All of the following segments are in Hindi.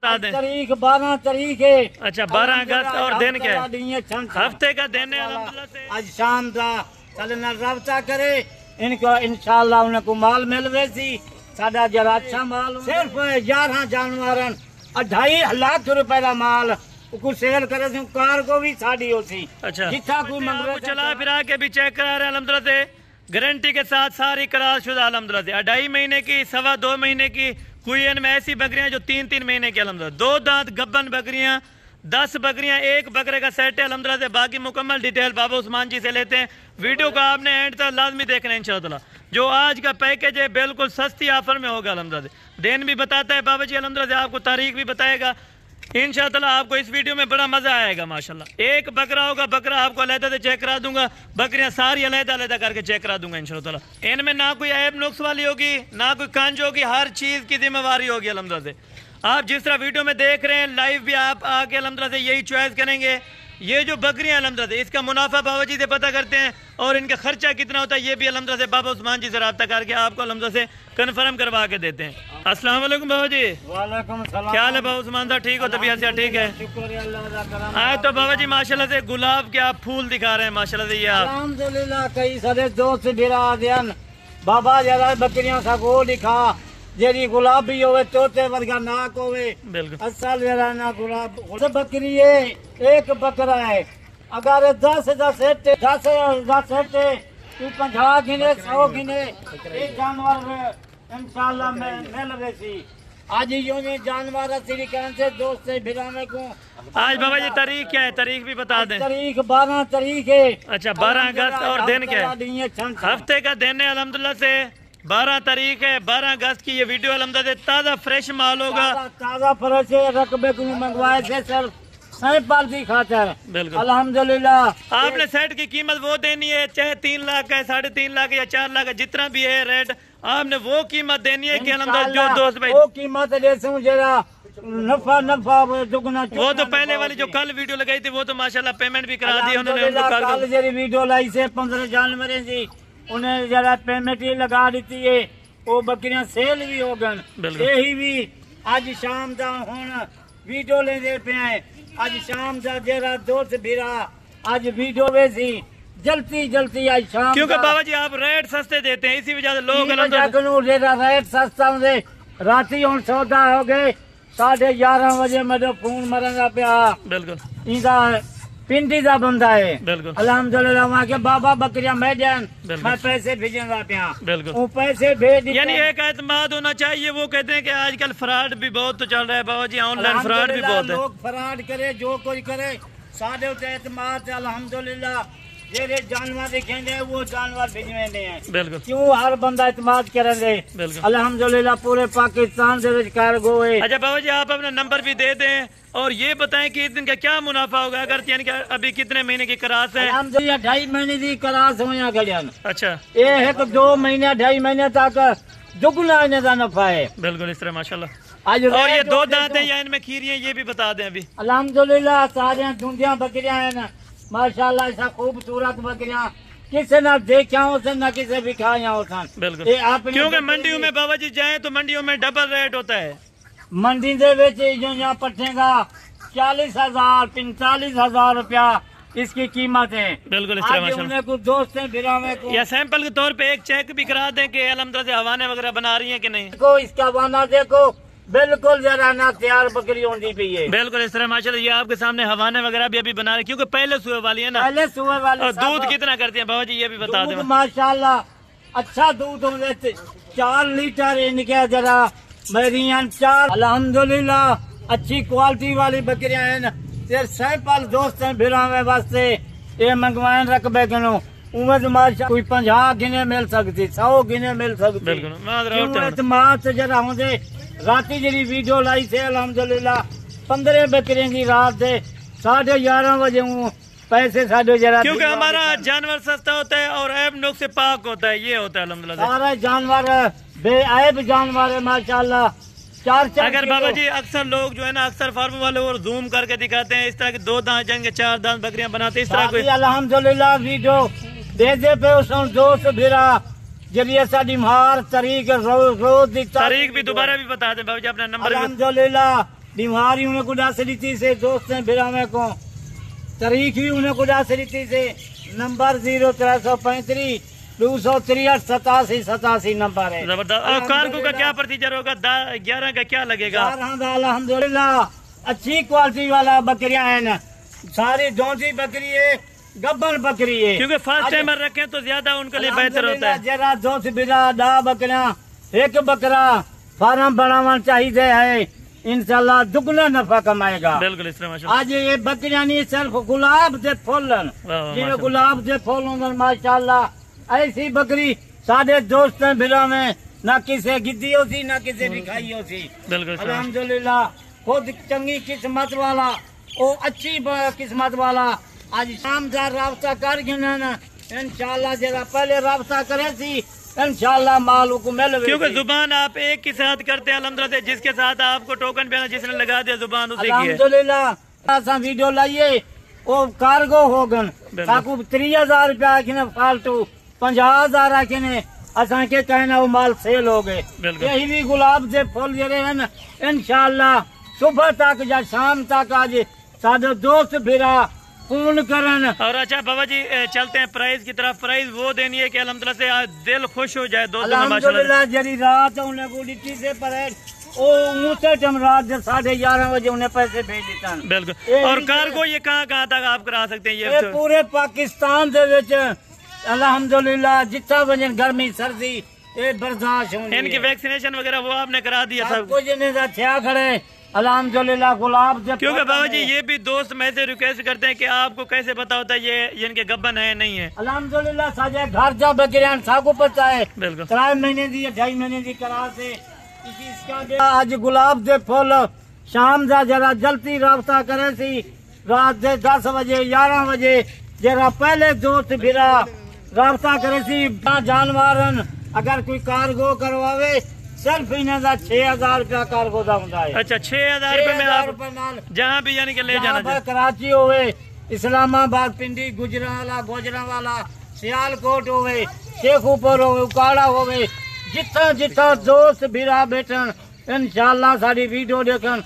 बता दें। तारीख 12 तारीख है। अच्छा 12 अगस्त और दिन क्या है? हफ्ते का दिन है अल्हम्दुलिल्लाह से। आज शाम का चलना रब्ता करे इनको इंशाल्लाह उनको माल मिल वैसी साडा जरा अच्छा माल सिर्फ 11 जानवर 2.5 लाख रुपए का माल को सेल करे कार को भी साड़ी होती। अच्छा जितना कोई मंगवे चला फिरा के भी चेक करा रहे हैं अल्हम्दुलिल्लाह से, गारंटी के साथ सारी करार शुदा अल्हम्दुलिल्लाह से। 2.5 महीने की 2.25 महीने की कोई इनमें ऐसी बकरियां जो 3-3 महीने की अल्हम्दुलिल्लाह। 2 दांत गब्बन बकरियां 10 बकरियां एक बकरे का सेट है अल्हम्दुलिल्लाह से। बाकी मुकम्मल डिटेल बाबा उस्मान जी से लेते हैं। वीडियो को आपने एंड तक लाजमी देखना है इंशाअल्लाह। जो आज का पैकेज है बिल्कुल सस्ती ऑफर में होगा अल्हम्दुलिल्लाह से। दिन भी बताता है बाबा जी अल्हम्दुलिल्लाह से, आपको तारीख भी बताएगा इंशाअल्लाह। आपको इस वीडियो में बड़ा मजा आएगा माशाल्लाह। एक बकरा होगा, बकरा आपको अलहदा से चेक करा दूंगा, बकरियां सारी अलहदा अलहदा करके चेक करा दूंगा इंशाअल्लाह। इनमें ना कोई ऐब नुक्स वाली होगी ना कोई कांज होगी, हर चीज की जिम्मेवारी होगी अल्हम्दुलिल्लाह से। आप जिस तरह वीडियो में देख रहे हैं लाइव भी आप आके अल्हम्दुलिल्लाह से यही चॉइस करेंगे। ये जो बकरियां अल्हम्दुलिल्लाह से इसका मुनाफा बाबा जी से पता करते हैं और इनका खर्चा कितना होता है ये भी अल्हम्दुलिल्लाह से बाबा उस्मान जी से रब्ता करके आपको अल्हम्दुलिल्लाह से कन्फर्म करवा के देते हैं। अस्सलाम वालेकुम बाबा जी। वालेकुम सलाम। क्या हाल है बाबा उस्मान साहब, ठीक हो? तबीयत से ठीक है? शुक्र अल्लाह का करम। आज तो बाबा जी माशाल्लाह से गुलाब के आप फूल दिखा रहे हैं माशाल्लाह से। ये आप अल्हम्दुलिल्लाह कई सारे दोस्त बिरा देन बाबा जरा बकरियां सको दिखा जेरी गुलाबी होवे तोते वर्गा नाक होवे बिल्कुल असल जरा ना गुलाब बकरी है। एक बकरा है अगर 10 सेटे 50 गिने 100 गिने एक जानवर इंशाल्लाह मिल वैसी। आज यो ने जानवर तेरी कहन से दोस्त से भिराने को आज बाबा जी तारीख क्या है? तारीख भी बता दें। तारीख 12 तारीख है। अच्छा 12 अगस्त और दिन क्या है? हफ्ते का दिन है अल्हम्दुलिल्लाह से। 12 तारीख है 12 अगस्त की। ये वीडियो अल्हम्दुलिल्लाह से ताज़ा फ्रेश माल होगा, ताज़ा फ्रेश रकबे को मंगवाए थे सर सैंपल की खातर बिल्कुल अल्हम्दुलिल्लाह। आपने सेट की कीमत वो देनी है चाहे 3 लाख है 3.5 लाख या 4 लाख है जितना भी है रेट आपने वो कीमत देनी है कि अल्हम्दुलिल्लाह जो दोस्त भाई वो कीमत देसूं जरा नफा दुगना। वो तो पहले वाली जो कल वीडियो लगाई थी वो तो माशाल्लाह पेमेंट भी करा दी उन्होंने। कल जरी वीडियो लाई से 15 जानवर जी उन्हें जरा पेमेंट ही लगा दी है। वो बकरियां सेल भी हो गए। यही भी आज शाम का हूं वीडियो लेंदे पे आज शाम का जरा दोस्त भिरा आज वीडियो वैसी जल्दी आज शाम। क्योंकि बाबा जी आप रेट सस्ते देते हैं इसी वजह से लोग रेट सस्ता होंगे। राती हूं सौदा हो गए 11:30 बजे मेरे फोन मरेगा पिया बिल्कुल इनका पिंडी का बंदा है बिल्कुल अल्हम्दुलिल्लाह वहाँ के बाबा बकरियां मैदान मैं पैसे भेजेगा पिया बिल्कुल वो पैसे भेज यानी एक एतमाद होना चाहिए। वो कहते हैं कि आजकल फ्रॉड भी बहुत तो चल रहा है बाबा जी, ऑनलाइन फ्रॉड भी बहुत है। लोग फ्रॉड करे जो कोई करे साढ़े एतमाद अल्हम्दुलिल्लाह जेरे जानवर दिखेंगे वो जानवर भिजवेंगे हैं बिल्कुल। क्यों हर बंदा एतमाद करेंगे अल्हम्दुलिल्लाह पूरे पाकिस्तान से कार्गो है। अच्छा बाबा जी आप अपना नंबर भी दे दें और ये बताएं कि इस दिन का क्या मुनाफा होगा अगर यानी कि अभी कितने महीने की करास है? 2.5 महीने की करास हुई खड़िया। अच्छा ये है कि 2 महीने 2.5 महीने तक दुगना इन्हें का नफा है बिल्कुल इस तरह माशाल्लाह। आज और ये 2 दांत है या इनमें खीरी है ये भी बता दें अभी। अल्हम्दुलिल्लाह सारे ढूंढिया बकरियां है ना माशाल्लाह ऐसा खूबसूरत बकरियां किसी न देखा हो न किसी भी खाया हो बिल्कुल। क्योंकि मंडियों में बाबा जी जाए तो मंडियों में डबल रेट होता है। मंडी दे जो यहाँ पट्टेगा 40,000 45,000 रुपया इसकी कीमत है बिल्कुल इस तरह माशाल्लाह। कुछ दोस्त हैं भिरावे को या सैंपल के तौर पे एक चेक भी करा दें कि अल्हम्दुलिल्लाह से हवाने वगैरह बना रही है कि नहीं। को इसका वाना देखो बिल्कुल जरा ना तैयार बकरी होती पी है बिल्कुल इस तरह माशाल्लाह। ये आपके सामने हवाने वगैरह भी अभी बना रहे क्योंकि पहले सुबह वाली है ना। पहले सुबह वाली। और दूध कितना करती है बाबा जी ये भी बता दें। माशाल्लाह अच्छा दूध होंगे 4 लीटर इनके जरा मेरी 4 अल्हम्दुलिल्लाह अच्छी क्वालिटी वाली बकरियां हैं। सैंपल दोस्त हैं भिरावे वास्ते ये मंगवाए रकबे किलो उम्र माशा कोई 50 गिने मिल सकती 100 गिने मिल सकती मात जरा होंगे। राती जी वीडियो लाई थे अल्हम्दुलिल्लाह 15 बकरियों की रात से 11:30 बजे पैसे साढ़े जरा क्योंकि हमारा जानवर सस्ता होता है और ऐब नुक्स से पाक होता है ये होता है अल्हम्दुलिल्लाह। सारा जानवर बेऐब जानवर है माशाल्लाह। 4 अगर बाबा जी अक्सर लोग जो है ना अक्सर फार्म वाले और जूम करके दिखाते हैं इस तरह के 2 दांत जाएंगे 4 दांत बकरियां बनाते इस तरह कोई अल्हम्दुलिल्लाह वीडियो दे पे उस दोस्त भिरा जरिए साडी मार तारीख रोज दी तारीख भी दोबारा भी बता दें बाबा जी अपना नंबर। अल्हम्दुलिल्लाह बीमारी उन्हें को डास रीति से दोस्त ने बिरामे को तारीख भी उन्हें को डास रीति से नंबर 0335 263 87 87 नंबर है। जबरदस्त। और कार्गो का क्या प्रोसीजर होगा? 11 का क्या लगेगा? अल्हम्दुलिल्लाह अच्छी क्वालिटी वाला बकरियां हैं ना, सारी जोंसी बकरी है, गब्बन बकरी है, क्योंकि फर्स्ट टाइमर रखें तो ज्यादा उनके लिए बेहतर होता है। जरा दोस्त बिरा डा बकरियां एक बकरा फार्म बनाना चाहिए है, इंशाल्लाह दुगना नफा कमाएगा। बिल्कुल इस तरह माशाल्लाह। आज ये बकरियां नहीं सिर्फ गुलाब से फूलन, जिन्हें गुलाब से फूल माशाल्लाह ऐसी बकरी साढ़े दोस्त बिरा में ना किसे गिद्दी होती ना किसे दिखाई होती। अल्हम्दुलिल्लाह खुद चंगी किस्मत वाला ओ अच्छी किस्मत वाला आज शाम का रास्ता कर गिना इंशाल्लाह जरा पहले रास्ता करे थी इंशाल्लाह माल को मिल। क्योंकि जुबान आप एक के साथ करते हैं अल्हम्दुलिल्लाह, जिसके साथ आपको टोकन भी जिसने लगा दिया जुबान उसी की है। अल्हम्दुलिल्लाह वीडियो लाइए वो कार्गो होगन ताकू 30,000 रुपया आखिने फालतू 50,000 आखिने असा के कहना वो माल सेल हो गए। यही भी गुलाब से फूल जरे है न इंशाल्लाह सुबह तक या शाम तक आज साढ़े दोस्त फिरा फोन करन। और अच्छा बाबा जी चलते हैं प्राइस की तरफ। प्राइस वो देनी है कि अल्हम्दुलिल्लाह से दिल खुश हो जाए दोस्तों। अल्हम्दुलिल्लाह जरी रात उन्हें को लिट्टी से परे ओ मुझसे टाइम रात 11:30 बजे उन्हें पैसे भेज देता। बिल्कुल। और कार्गो ये कहाँ तक आप करा सकते हैं? ये पूरे पाकिस्तान दे विच अल्हम्दुलिल्लाह जितना वजन गर्मी सर्दी ये बर्दाश्त होंगी। इनकी वैक्सीनेशन वगैरह वो आपने करा दिया सब कुछ नहीं था खड़े अल्हम्दुलिल्लाह गुलाब से। क्योंकि बाबा जी ये भी दोस्त में से रिक्वेस्ट करते हैं कि आपको कैसे पता होता है ये इनके गब्बन है नहीं है? अल्हम्दुलिल्लाह साजे घर जा बकरियां साको पता है। बिल्कुल 3 महीने दी 2.5 महीने दी करार से इसका आज गुलाब दे फूल शाम जा जरा जल्दी रास्ता करे सी रात दे 10 बजे 11 बजे जरा पहले दोस्त फिरा रास्ता करे सी जानवरन अगर कोई कार्गो करवावे सिर्फ इन्हें 6,000 रुपया कार्गो का होता है। अच्छा 6,000 रुपए में आप जहाँ भी यानी कि ले जाना, कराची होवे इस्लामाबाद पिंडी गुजरावाला गोजरावाला सियालकोट होवे शेखुपुर होवे उकाड़ा होवे जितना जितना दोस्त बिरा बैठन इंशाल्लाह सारी वीडियो देखन।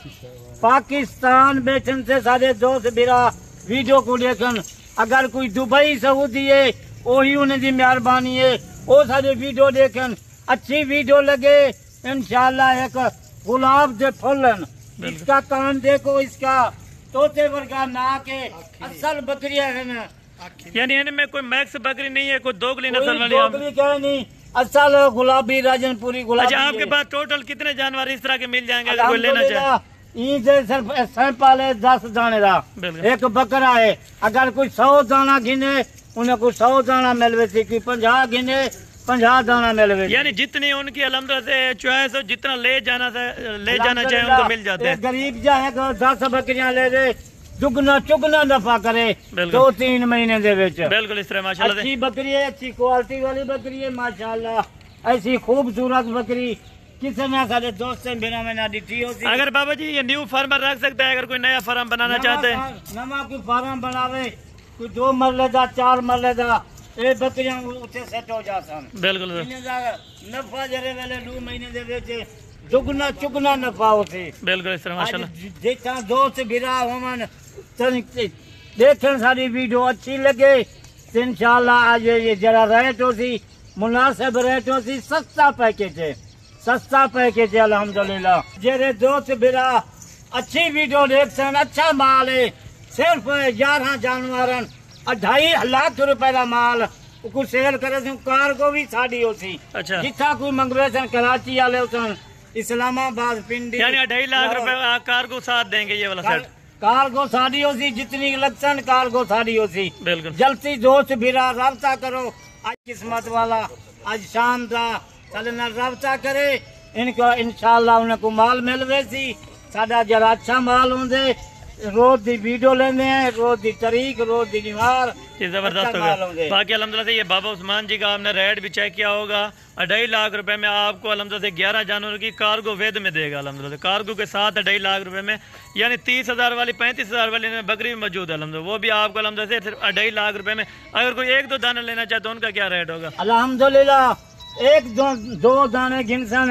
पाकिस्तान बैठन से सारे दोस्त बिरा वीडियो को देखन। अगर कोई दुबई सऊदी है वही उन्हें की मेहरबानी है वो सारे वीडियो देखन। अच्छी वीडियो लगे इंशाल्लाह एक गुलाब से फूलन इसका कान देखो इसका तोते वर्गा ना के असल बकरियां है ना, यानी इनमें कोई मैक्स बकरी नहीं है, कोई दोगली नस्ल वाली बकरी क्या नहीं असल गुलाबी राजनपुरी गुलाबी। अच्छा आपके पास टोटल कितने जानवर इस तरह के मिल जाएंगे अगर कोई लेना चाहे? सिर्फ सैंपल है 10 दाने का एक बकरा है। अगर कोई 100 दाना गिने उन्हें को 100 दाना मिलवे थी, कोई 50 गिने 50 दाना मिलवे। यानी जितनी उनकी अल्हम्दुलिल्लाह से चॉइस हो जितना ले जाना चाहे उनको मिल जाते हैं। गरीब जाए 10 बकरियां ले दे दुगना चुगना नफा करे 2-3 महीने दे विच। बिल्कुल इस तरह माशाल्लाह अच्छी बकरी है, अच्छी क्वालिटी वाली बकरी है माशाल्लाह। ऐसी खूबसूरत बकरी किसी ने सारे दोस्त से बिना में ना दी होती। अगर बाबा जी ये न्यू फार्मर रख सकता है अगर कोई नया फार्म बनाना चाहते हैं? नवा कोई फार्म बनावे कोई 2 मरले का 4 मरले का ये बकरियां उसे सेट हो जाता। बिल्कुल नफा जरे वाले 2 महीने दे विच दुगना चुगना नफा होती। बिल्कुल इस तरह माशाल्लाह। जितना दोस्त बिरा होमन देखन सारी वीडियो अच्छी लगे इंशाल्लाह आज ये जरा रेट होती मुनासिब रेट होती सस्ता पैकेज है अल्हम्दुलिल्लाह। जेरे दोस्त बिरा अच्छी वीडियो देखते अच्छा माल है सिर्फ 11 जानवर 2.5 लाख रुपए का माल को सेल करे कार्गो भी साड़ी होती। अच्छा जिथा कोई मंगवे कराची वाले इस्लामाबाद पिंडी यानी 2.5 लाख रुपए कार्गो साथ देंगे ये वाला सेट। कार्गो साड़ी होती जितनी लक्षण कार्गो साड़ी होती। बिल्कुल जल्दी दोस्त बिरा राब्ता करो आज किस्मत वाला आज शाम का चलना राब्ता करे इनको इंशाल्लाह उनको माल मिलवे सी साडा जरा अच्छा माल होंदे रोज दी वीडियो लेने हैं रोज दी तारीख रोज दी निवार जबरदस्त हो गया। बाकी अल्हम्दुलिल्लाह से ये बाबा उस्मान जी का आपने रेट भी चेक किया होगा 2.5 लाख रुपए में आपको अल्हम्दुलिल्लाह से 11 जानवरों की कार्गो वेद में देगा अल्हम्दुलिल्लाह। कार्गो के साथ 2.5 लाख रुपए में यानी 30,000 वाली 35,000 वाली में बकरी भी मौजूद है अल्हम्दुलिल्लाह। वो भी आपको अल्हम्दुलिल्लाह से सिर्फ 2.5 लाख रुपए में। अगर कोई 1-2 दाना लेना चाहे तो उनका क्या रेट होगा? अल्हम्दुलिल्लाह 1-2 दाने गिनसन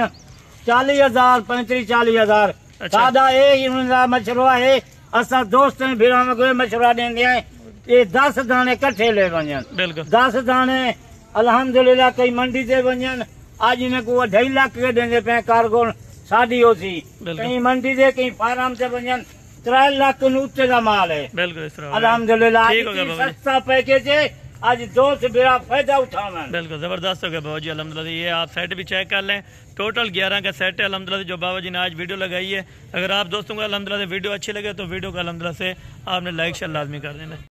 40,000 35-40,000 सादा ये उनका मशवरा है असा दोस्त भीड़ा में कोई मशवरा देंगे ये 10 दाने कट्ठे ले वजन बिल्कुल 10 दाने अल्हम्दुलिल्लाह कई मंडी से वजन आज इन्हें को 2.5 लाख के देंगे पे कारगो शादी होती कहीं मंडी से कहीं फार्म से वजन 3 लाख ऊंचे का माल है बिल्कुल इस तरह अल्हम्दुलिल्लाह ठीक हो गया बाबा जी। सस्ता पैकेज है आज दोस्त बेड़ा फायदा उठावे बिल्कुल जबरदस्त हो गया बाबा जी अल्हम्दुलिल्लाह। ये आप सेट भी चेक कर लें, टोटल 11 का सेट है अल्हम्दुलिल्लाह जो बाबा जी ने आज वीडियो लगाई है। अगर आप दोस्तों को अल्हम्दुलिल्लाह वीडियो अच्छी लगे तो वीडियो को अल्हम्दुलिल्लाह से आपने लाइक शेयर लाजमी कर देना।